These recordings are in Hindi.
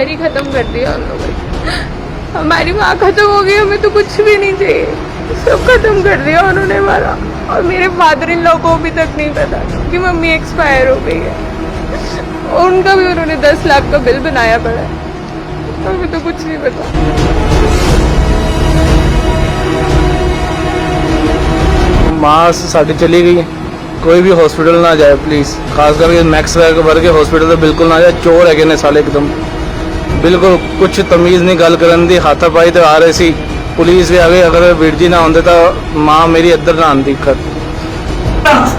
घर ही खत्म कर दिया उन लोगों ने। हमारी माँ खत्म हो गई, हमें तो कुछ भी नहीं चाहिए, सब खत्म कर दिया उन्होंने हमारा। और मेरे फादर इन लोगों को अभी तक नहीं पता कि मम्मी एक्सपायर हो गई है, और उनका भी उन्होंने 10 लाख का बिल बनाया पड़ा है, हमें तो कुछ नहीं पता। माँ साड़ी चली गई, कोई भी हॉस्पिटल ना जाए प्लीज़, खास करके मैक्स वर्ग के हॉस्पिटल तो बिल्कुल ना जाए। चोर है ने साले एकदम, बिल्कुल कुछ तमीज़ नहीं गल करन दी, हाथापाई तो आ रही सी। पुलिस भी आ गई, अगर वीर जी ना होंगे तो माँ मेरी इधर ना आती।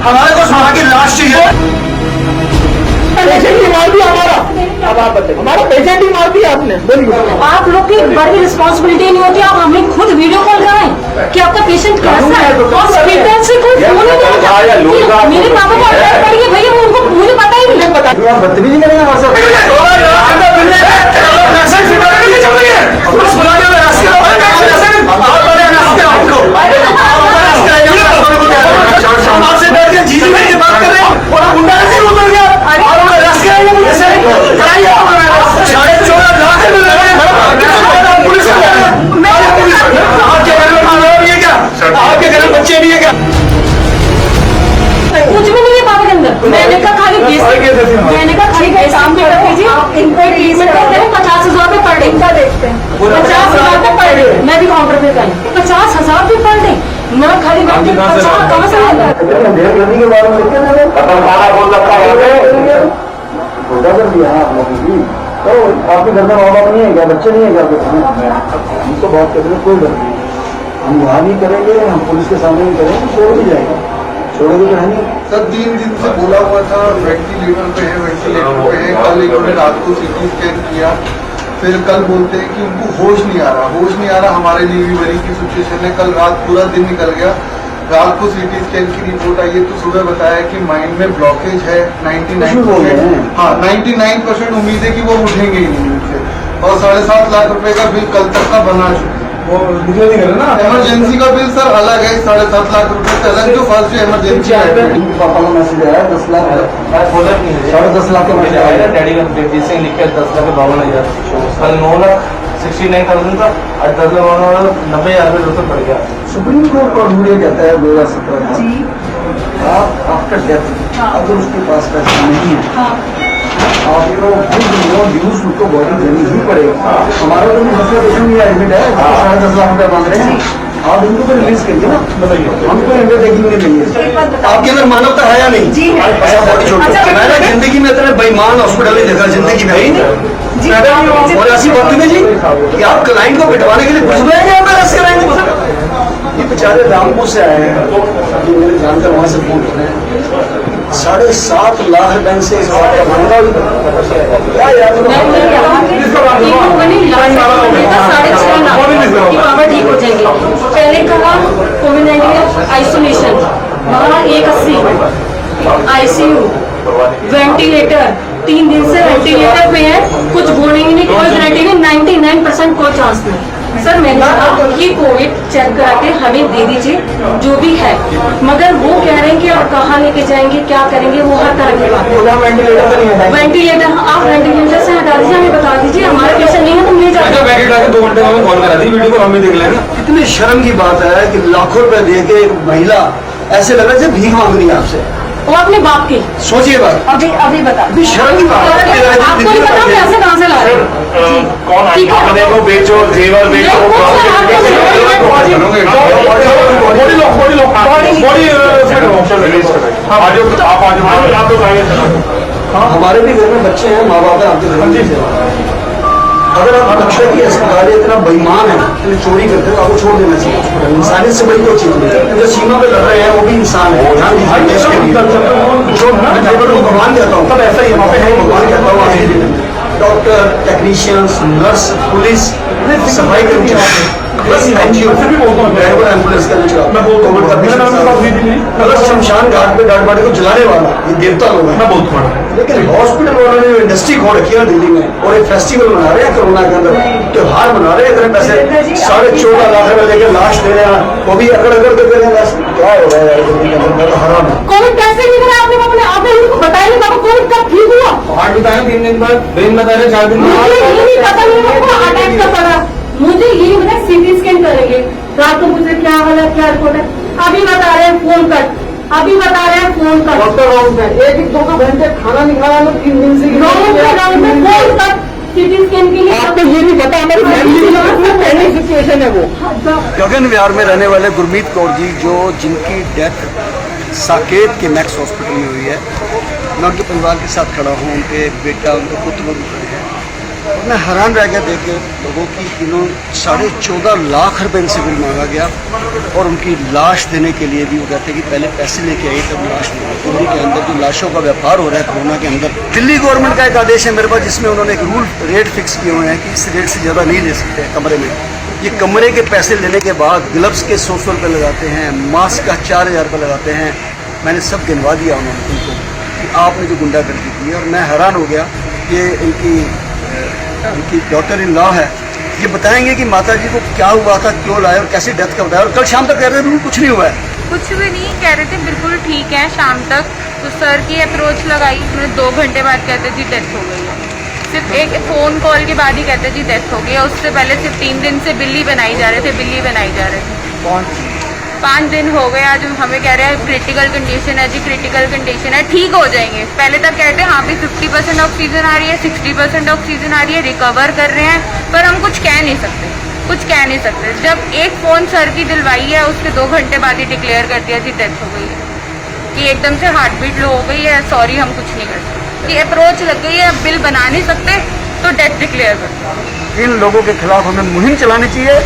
हमारे को सुना की लाश चाहिए। पेशेंट ही मार दिया हमारा। अब आप बताइए, हमारा पेशेंट ही मार दिया आपने। बोलिए, आप लोग की बड़ी रिस्पॉन्सिबिलिटी नहीं होती, आप हमें खुद वीडियो कॉल कराएं कि आपका पेशेंट कैसा है। हॉस्पिटल से कोई फोन नहीं करता। मेरे पापा को अटैक पड़ी है भैया, वो उनको मुझे पता ही नहीं। बदतमीजी करेंगे आपके घर में बच्चे भी है क्या? कुछ भी नहीं है पापा के अंदर। मैंने कहा खाली काम भी कर दीजिए, इनको ट्रीटमेंट करते हैं 50,000 रुपये पर डे। इनका देखते हैं 50,000 रुपये पर डे। मैं भी काउंटर पे गई 50,000 रुपये पर डे, ना खाली कहाँ से आता तो आपके घर में माँ बाप नहीं है क्या, बच्चे नहीं है क्या आपके घर में? हम तो बात कर रहे हैं, कोई गलती नहीं, हम यहाँ नहीं करेंगे, हम पुलिस के सामने नहीं करेंगे, छोड़ भी जाएंगे, छोड़ोगे तो नहीं। सर 3 दिन से बोला हुआ था वेंटिलेटर पे है, वेंटिलेटर पे है। कल इन्होंने रात को सीटी स्कैन किया, फिर कल बोलते हैं कि उनको होश नहीं आ रहा। हमारे लिए भी बड़ी की सिचुएशन है। कल रात पूरा दिन निकल गया, रात को सीटी स्कैन की रिपोर्ट आई है तो सुबह बताया कि माइंड में ब्लॉकेज है 99%। हाँ 99% उम्मीद है कि वो उठेंगे ही नहीं उनसे। और 7.5 लाख रुपए का बिल कल तक का बना चुके। वो निकल नहीं रहा ना। इमरजेंसी का बिल सर अलग है, 7.5 लाख रुपए से अलग, जो फर्स्ट इमरजेंसी है। पापा का मैसेज आया 10 लाख, 10.5 लाख का मैसेज आया। डैडी का जगजीत सिंह लिखे 10,52,000, कल 9,69,000 था, आज 10,90,000 रुपये पड़ गया। सुप्रीम कोर्ट का रूल कहता है 2017 का, आप आफ्टर डेथ अगर उसके पास पैसा नहीं है आपको यूज उसको बॉडी देनी ही पड़ेगा। हमारा तो मसला पेशेंट में एडमिट है, 10.5 लाख रुपया मांग रहे हैं, आप इनको तो रिलीज करिए ना। बताइए, हमको अंडरटेकिंग नहीं चाहिए। आपके अंदर मानवता है या नहीं? जी मैंने जिंदगी में इतने बेईमान हॉस्पिटल नहीं देखा, जिंदगी में ही नहीं। और ऐसी बात नहीं जी कि आप क्लाइंट को पिटवाने के लिए घुस गए हैं, अरेस्ट कराएंगे। ये बेचारे रामपुर से आए हैं, जो मेरे जानकर वहां से फोन कर रहे हैं, 7.5 लाख बैंक से ठीक हो जाएगी। पहले कहा कोविड-19 आइसोलेशन, वहाँ 180 ICU, वेंटिलेटर 3 दिन से वेंटिलेटर पे है, कुछ बोलने नहीं, कोई गारंटी नहीं, 99% कोई चांस नहीं। सर मैंने कहा कि कोविड चेक करा के हमें दे दीजिए जो भी है, मगर वो कह रहे हैं कि आप कहाँ लेके जाएंगे, क्या करेंगे, वो हर तरह की बात है। वेंटिलेटर आप वेंटिलेटर से हटा दीजिए, हमें बता दीजिए हमारे पेशेंट नहीं है तो ले जाए। 2 घंटे में कॉल करा दी, वीडियो को हमें देख लेना। इतनी शर्म की बात है कि लाखों रुपए दे के एक महिला ऐसे लग रहा है भीख मांग रही है आपसे। वो अपने बाप की सोचिए बात, अभी बता, शर्म की बात है। आपको नहीं पता पैसे कहाँ से ला रहे हैं? अपने को बेचो, जेवर बेचो, हमारे भी घर में बच्चे हैं, माँ बाप है, आपके घर में अगर आप लक्ष्य की अस्पताल इतना बेईमान है, तो चोरी करते हो, आपको छोड़ देना चाहिए। इंसानियत से बड़ी कोई चीज नहीं। जो सीमा पे लड़ रहे हैं वो भी इंसान है। भगवान कहता हूँ, तब ऐसा ही भगवान कहता हूँ, डॉक्टर, टेक्नीशियंस, नर्स, पुलिस, सफाई कर्मचारी, NGO, ड्राइवर, एम्बुलेंस का कोविड का पेशेंट, शमशान घाट पे डेड बॉडी को जलाने वाला ये देवता लोग हैं। लेकिन हॉस्पिटल वालों ने इंडस्ट्री खोल रखी है दिल्ली में, और एक फेस्टिवल मना रहे हैं कोरोना के अंदर, त्योहार मना रहे हैं, इतने पैसे 14.5 लाख रुपए लेके लाश दे रहे हैं, वो भी अगर दे रहे हैं। क्या हो रहा है यार दिल्ली के अंदर, हराम है। कोविड कैसे नहीं करा आपने? आपने उनको बताया नहीं, कोविड कब ठीक हुआ? 8 बताया 3 दिन बाद ब्रेन बता रहे 4 दिन मुझे बाद ये नहीं पता उनको अटैक का पड़ा, मुझे ये पता सीटी स्कैन करेंगे, रात को मुझे क्या हाल है क्या रिपोर्ट है, अभी बता रहे हैं फोन कट, अभी बता रहे हैं फोन कट, डॉक्टर राउंड है 1-2 घंटे खाना नहीं खाया तो 3 दिन से राउंड में फोन कट सीटी स्कैन के लिए। आपको ये नहीं पता हमारी फैमिली सिचुएशन है वो। गगन विहार में रहने वाले गुरमीत कौर जी जिनकी डेथ साकेत के मैक्स हॉस्पिटल में हुई है, मैं उनके परिवार के साथ खड़ा हूँ, उनके बेटा उनके पुत्र लोग खड़े हैं और मैं हैरान रह गया देख के लोगों की 14.5 लाख रुपए इनसे बिल मांगा गया और उनकी लाश देने के लिए भी वो कहते हैं कि पहले पैसे लेके आइए तब लाश मिली। दिल्ली के अंदर जो लाशों का व्यापार हो रहा है कोरोना के अंदर, दिल्ली गवर्नमेंट का एक आदेश है मेरे पास जिसमें उन्होंने एक रूल रेट फिक्स किए हुए हैं कि इस रेट से ज़्यादा नहीं ले सकते कमरे में। ये कमरे के पैसे लेने के बाद ग्लव्स के 100 रुपये लगाते हैं, मास्क का 4000 रुपये लगाते हैं। मैंने सब गिनवा दिया उन्होंने उनको कि आपने जो गुंडागर्दी की है, और मैं हैरान हो गया। ये इनकी डॉटर इन लॉ है, ये बताएंगे कि माता जी को क्या हुआ था, क्यों लाए और कैसे डेथ का बताया। और कल शाम तक कह रहे थे कुछ नहीं हुआ है, कुछ भी नहीं कह रहे थे, बिल्कुल ठीक है। शाम तक तो सर की अप्रोच लगाई, उन्होंने 2 घंटे बाद कहते जी डेथ हो गई है। सिर्फ एक फ़ोन कॉल के बाद ही कहते जी डेथ हो गई है। उससे पहले सिर्फ 3 दिन से बिल्ली बनाई जा रहे थे। 5 दिन हो गए, आज हमें कह रहे हैं क्रिटिकल कंडीशन है जी, क्रिटिकल कंडीशन है, ठीक हो जाएंगे। पहले तक कहते हैं हाँ भी 50% ऑक्सीजन आ रही है, 60% ऑक्सीजन आ रही है, रिकवर कर रहे हैं, पर हम कुछ कह नहीं सकते। जब एक फ़ोन सर की दिलवाई है, उसके 2 घंटे बाद ही डिक्लेयर कर दिया जी डेथ हो गई है, कि एकदम से हार्ट बीट लो हो गई है, सॉरी हम कुछ नहीं कर सकते, कि अप्रोच लग गई है, अब बिल बना नहीं सकते तो डेथ डिक्लेयर कर दो। इन लोगों के खिलाफ हमें मुहिम चलानी चाहिए।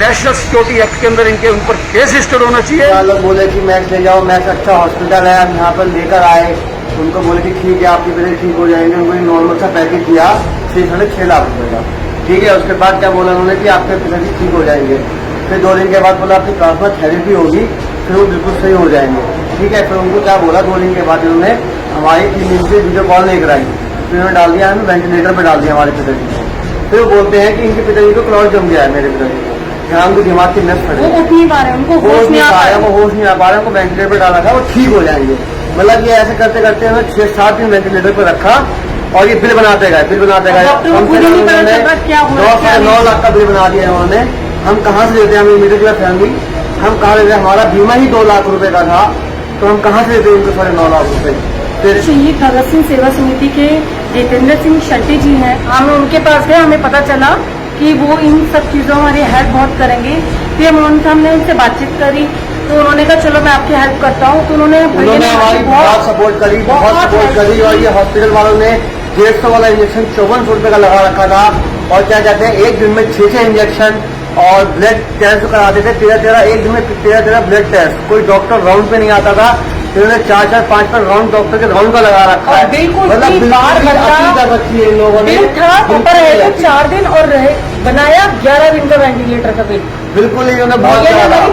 नेशनल सिक्योरिटी एक्ट के अंदर इनके ऊपर केस रजिस्टर्ड होना चाहिए। लोग बोले कि मैक्स ले जाओ, मैक्स अच्छा हॉस्पिटल है, हम यहाँ पर लेकर आए, उनको बोले कि ठीक है आपकी बेटे ठीक हो जाएंगे। उनको एक नॉर्मल सा पैकेज दिया 6 लाख रुपए का, ठीक है। उसके बाद क्या बोला उन्होंने कि आपके पिताजी ठीक हो जाएंगे। फिर 2 दिन के बाद बोला आपकी प्लाज्मा थेरेपी होगी, फिर वो बिल्कुल सही हो जाएंगे, ठीक है। फिर उनको क्या बोला 2 दिन के बाद उन्होंने हमारी 3 दिन से वीडियो कॉल नहीं कराई, फिर उन्होंने डाल दिया, हमें वेंटिलेटर पर डाल दिया हमारे पिताजी को। फिर वो बोलते हैं कि इनके पिताजी को क्लॉट जम गया है, मेरे पिताजी को, जहाँ उनके दिमाग की नस फट वो उठ नहीं पा रहे, उनको होश नहीं आ पा रहा, वो होश नहीं आ पा रहा, उनको वेंटिलेटर पर डाला था, वो ठीक हो जाएंगे। मतलब ये ऐसे करते करते हमें 6-7 दिन वेंटिलेटर पर रखा और ये बिल बनाते गए। डॉक्टर को खुद ही नहीं पता चल रहा क्या हुआ, 9 लाख का बिल बना दिया उन्होंने। हम कहाँ से देते हैं, हम मिडिल क्लास फैमिली, हम कहाँ देते हैं, हमारा बीमा ही 2 लाख रुपए का था, तो हम कहाँ से देते हैं उनको 9.5 लाख रुपए। फिर शहीद भगत सिंह सेवा समिति के जितेंद्र सिंह शंटी जी हैं, हम उनके पास गए, हमें पता चला कि वो इन सब चीज़ों हमारी हेल्प बहुत करेंगे। फिर हमने उनसे बातचीत करी, तो उन्होंने कहा चलो मैं आपकी हेल्प करता हूँ। तो उन्होंने हमारी बहुत सपोर्ट करी और ये हॉस्पिटल वालों ने 150 वाला इंजेक्शन 5400 रुपए का लगा रखा था। और क्या कहते हैं, एक दिन में 6 इंजेक्शन और ब्लड टेस्ट कराते थे, 13 एक दिन में 13 ब्लड टेस्ट। कोई डॉक्टर राउंड पे नहीं आता था, इन्होंने 4-4, 5 राउंड डॉक्टर के राउंड का लगा रखा है। बिल्कुल मतलब बार कर रखी है इन लोगों ने। बिल था ऊपर रहे तो 4 दिन और रहे बनाया 11 दिन का वेंटिलेटर का बिल। बिल्कुल इन्होंने बहुत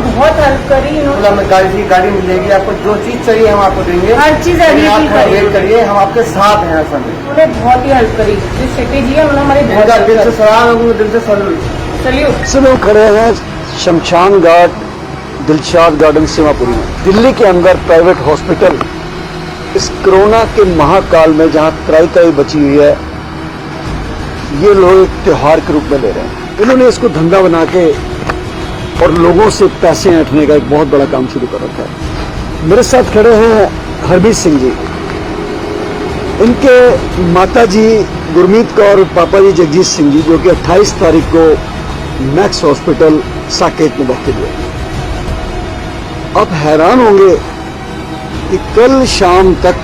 बहुत हेल्प करी इन्होंने। हमें गाड़ी मिलेगी, आपको जो चीज चाहिए हम आपको देंगे, हर चीज वेट करिए, हम आपके साथ हैं। हर समय उन्होंने बहुत ही हेल्प करी, जो शेट्टी जी है उन्होंने हमारी बहुत दिल से सलाम, दिल से सैल्यूट। सल्यूट। लोग खड़े हैं शमशान घाट दिलशाद गार्डन सीमापुरी में, दिल्ली के अंदर प्राइवेट हॉस्पिटल इस कोरोना के महाकाल में जहां त्राई बची हुई है, ये लोग एक त्योहार के रूप में ले रहे हैं। इन्होंने इसको धंधा बना के और लोगों से पैसे ऐंठने का एक बहुत बड़ा काम शुरू कर रखा है। मेरे साथ खड़े हैं हरमीत सिंह जी, इनके माता जी गुरमीत कौर, पापा जी जगजीत सिंह जी, जो कि 28 तारीख को मैक्स हॉस्पिटल साकेत में भर्ती हुए। आप हैरान होंगे कि कल शाम तक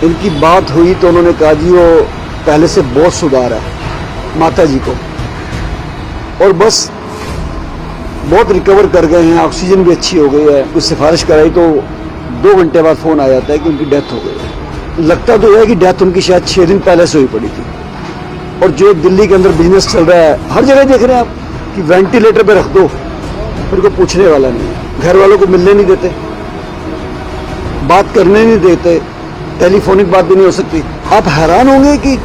इनकी बात हुई तो उन्होंने कहा जी वो पहले से बहुत सुधार है माता जी को, और बस बहुत रिकवर कर गए हैं, ऑक्सीजन भी अच्छी हो गई है। कुछ सिफारिश कराई तो 2 घंटे बाद फोन आ जाता है कि उनकी डेथ हो गई है। लगता तो यह है कि डेथ उनकी शायद 6 दिन पहले से हुई पड़ी थी। और जो दिल्ली के अंदर बिजनेस चल रहा है, हर जगह देख रहे हैं आप कि वेंटिलेटर पे रख दो, फिर कोई पूछने वाला नहीं है, घर वालों को मिलने नहीं देते, बात करने नहीं देते, टेलीफोनिक बात भी नहीं हो सकती। आप हैरान होंगे कि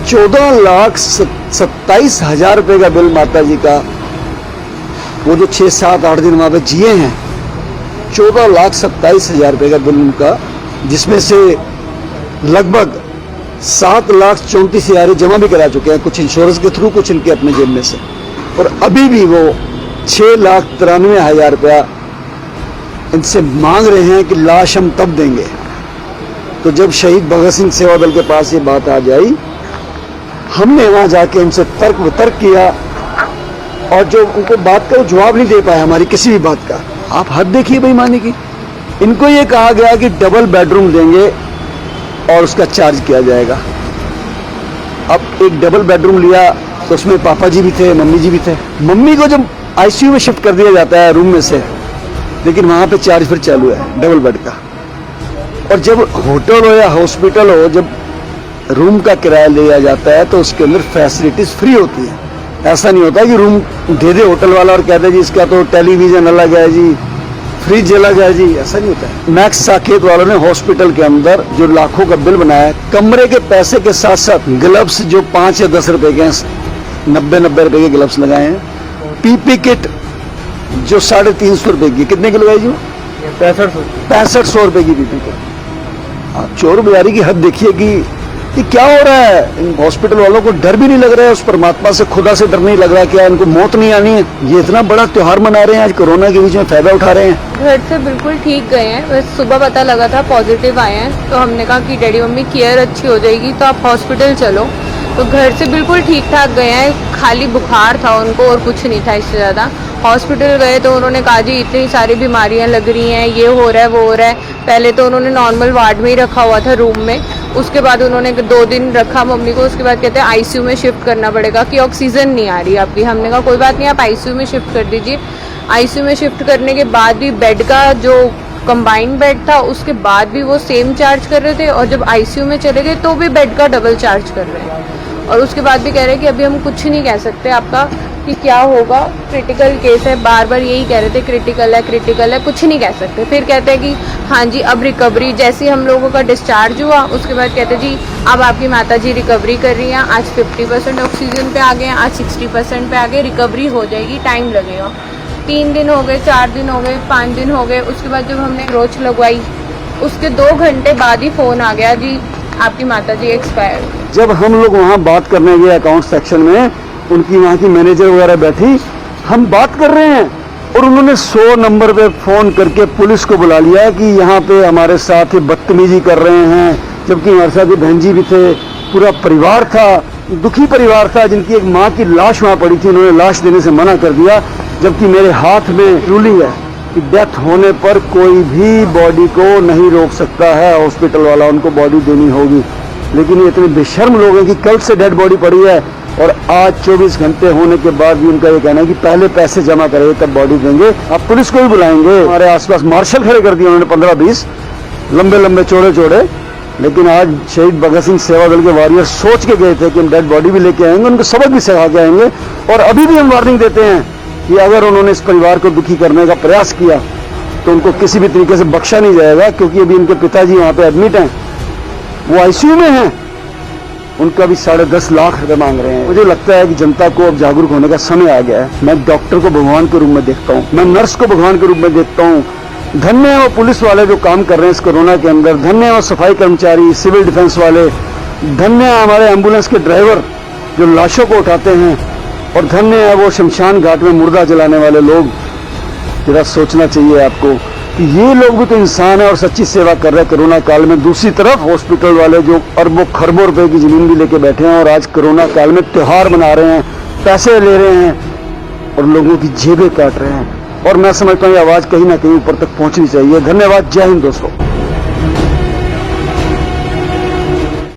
14,27,000 रुपए का बिल माता जी का, वो जो 6, 7, 8 दिन वहां पे जिए हैं, 14,27,000 रुपए का बिल उनका, जिसमें से लगभग 7,34,000 जमा भी करा चुके हैं, कुछ इंश्योरेंस के थ्रू, कुछ इनके अपने जेब में से, और अभी भी वो 6,93,000 रुपया इनसे मांग रहे हैं कि लाश हम तब देंगे। तो जब शहीद भगत सिंह सेवा दल के पास ये बात आ जाई, हमने वहां जाके उनसे तर्क वितर्क किया, और जो उनको बात का जवाब नहीं दे पाया हमारी किसी भी बात का। आप हद देखिए बेईमानी की। इनको ये कहा गया कि डबल बेडरूम देंगे और उसका चार्ज किया जाएगा। अब एक डबल बेडरूम लिया तो उसमें पापा जी भी थे, मम्मी जी भी थे। मम्मी को जब आईसीयू में शिफ्ट कर दिया जाता है रूम में से, लेकिन वहां पे चार्ज फिर चालू है डबल बेड का। और जब होटल हो या हॉस्पिटल हो, जब रूम का किराया लिया जाता है तो उसके अंदर फैसिलिटीज फ्री होती है। ऐसा नहीं होता कि रूम दे दे होटल वाला और कहते जी इसका तो टेलीविजन अलग है जी, फ्रिज अलग है जी, ऐसा नहीं होता है। मैक्स साकेत वालों ने हॉस्पिटल के अंदर जो लाखों का बिल बनाया है, कमरे के पैसे के साथ साथ ग्लव्स जो 5 या 10 रुपए के 90 रुपए के ग्लव्स लगाए हैं। पीपी किट जो 350 रुपए की, कितने की लगाई जी? 6500 रुपए की पीपी किट। आप चोर बाजारी की हद देखिए कि ये क्या हो रहा है। इन हॉस्पिटल वालों को डर भी नहीं लग रहा है, उस परमात्मा से, खुदा से डर नहीं लग रहा, क्या इनको मौत नहीं आनी है? ये इतना बड़ा त्योहार मना रहे हैं, आज कोरोना के बीच में फायदा उठा रहे हैं। घर से बिल्कुल ठीक गए हैं, बस सुबह पता लगा था पॉजिटिव आए हैं, तो हमने कहा कि डैडी मम्मी केयर अच्छी हो जाएगी तो आप हॉस्पिटल चलो। तो घर से बिल्कुल ठीक ठाक गए हैं, खाली बुखार था उनको और कुछ नहीं था इससे ज़्यादा। हॉस्पिटल गए तो उन्होंने कहा जी इतनी सारी बीमारियां लग रही हैं, ये हो रहा है वो हो रहा है। पहले तो उन्होंने नॉर्मल वार्ड में ही रखा हुआ था रूम में, उसके बाद उन्होंने 2 दिन रखा मम्मी को, उसके बाद कहते हैं आईसीयू में शिफ्ट करना पड़ेगा कि ऑक्सीजन नहीं आ रही आपकी। हमने कहा कोई बात नहीं, आप आईसीयू में शिफ्ट कर दीजिए। आईसीयू में शिफ्ट करने के बाद भी बेड का जो कंबाइंड बेड था उसके बाद भी वो सेम चार्ज कर रहे थे, और जब आईसीयू में चले गए तो भी बेड का डबल चार्ज कर रहे हैं। और उसके बाद भी कह रहे हैं कि अभी हम कुछ नहीं कह सकते आपका कि क्या होगा, क्रिटिकल केस है, बार बार यही कह रहे थे क्रिटिकल है, कुछ नहीं कह सकते। फिर कहते हैं कि हाँ जी अब रिकवरी, जैसे हम लोगों का डिस्चार्ज हुआ उसके बाद कहते जी अब आपकी माता जी रिकवरी कर रही हैं, आज 50% ऑक्सीजन पे आ गए हैं, आज 60% पे आ गए, रिकवरी हो जाएगी, टाइम लगेगा। 3 दिन हो गए, 4 दिन हो गए, 5 दिन हो गए। उसके बाद जब हमने रोच लगवाई उसके 2 घंटे बाद ही फोन आ गया जी आपकी माता जी एक्सपायर। जब हम लोग वहाँ बात करने गए अकाउंट सेक्शन में, उनकी वहाँ की मैनेजर वगैरह बैठी, हम बात कर रहे हैं और उन्होंने 100 नंबर पे फोन करके पुलिस को बुला लिया कि यहाँ पे हमारे साथ बदतमीजी कर रहे हैं, जबकि हमारे साथ बहन जी भी थे, पूरा परिवार था, दुखी परिवार था, जिनकी एक माँ की लाश वहाँ पड़ी थी, उन्होंने लाश देने से मना कर दिया। जबकि मेरे हाथ में रूलिंग है कि डेथ होने पर कोई भी बॉडी को नहीं रोक सकता है, हॉस्पिटल वाला उनको बॉडी देनी होगी। लेकिन ये इतने बेशर्म लोग हैं कि कल से डेड बॉडी पड़ी है और आज 24 घंटे होने के बाद भी उनका ये कहना है कि पहले पैसे जमा करें तब बॉडी देंगे। आप पुलिस को भी बुलाएंगे, हमारे आसपास मार्शल खड़े कर दिए उन्होंने 15-20 लंबे चौड़े, लेकिन आज शहीद भगत सिंह सेवा दल के वॉरियर सोच के गए थे कि हम डेड बॉडी भी लेके आएंगे, उनको सबक भी सिखा के आएंगे। और अभी भी हम वार्निंग देते हैं कि अगर उन्होंने इस परिवार को दुखी करने का प्रयास किया तो उनको किसी भी तरीके से बख्शा नहीं जाएगा, क्योंकि अभी इनके पिताजी वहां पे एडमिट हैं, वो आईसीयू में हैं, उनका भी 10.5 लाख रुपए मांग रहे हैं। मुझे लगता है कि जनता को अब जागरूक होने का समय आ गया है। मैं डॉक्टर को भगवान के रूप में देखता हूँ, मैं नर्स को भगवान के रूप में देखता हूँ। धन्य है वो पुलिस वाले जो काम कर रहे हैं इस कोरोना के अंदर, धन्य है वो सफाई कर्मचारी, सिविल डिफेंस वाले, धन्य है हमारे एम्बुलेंस के ड्राइवर जो लाशों को उठाते हैं, और धन्य है वो शमशान घाट में मुर्दा जलाने वाले लोग। जरा सोचना चाहिए आपको कि ये लोग भी तो इंसान है और सच्ची सेवा कर रहे हैं कोरोना काल में। दूसरी तरफ हॉस्पिटल वाले जो अरबों खरबों रुपए की जमीन भी लेके बैठे हैं और आज कोरोना काल में त्योहार मना रहे हैं, पैसे ले रहे हैं और लोगों की जेबें काट रहे हैं। और मैं समझता हूँ ये आवाज कहीं ना कहीं ऊपर तक पहुंचनी चाहिए। धन्यवाद, जय हिंद दोस्तों।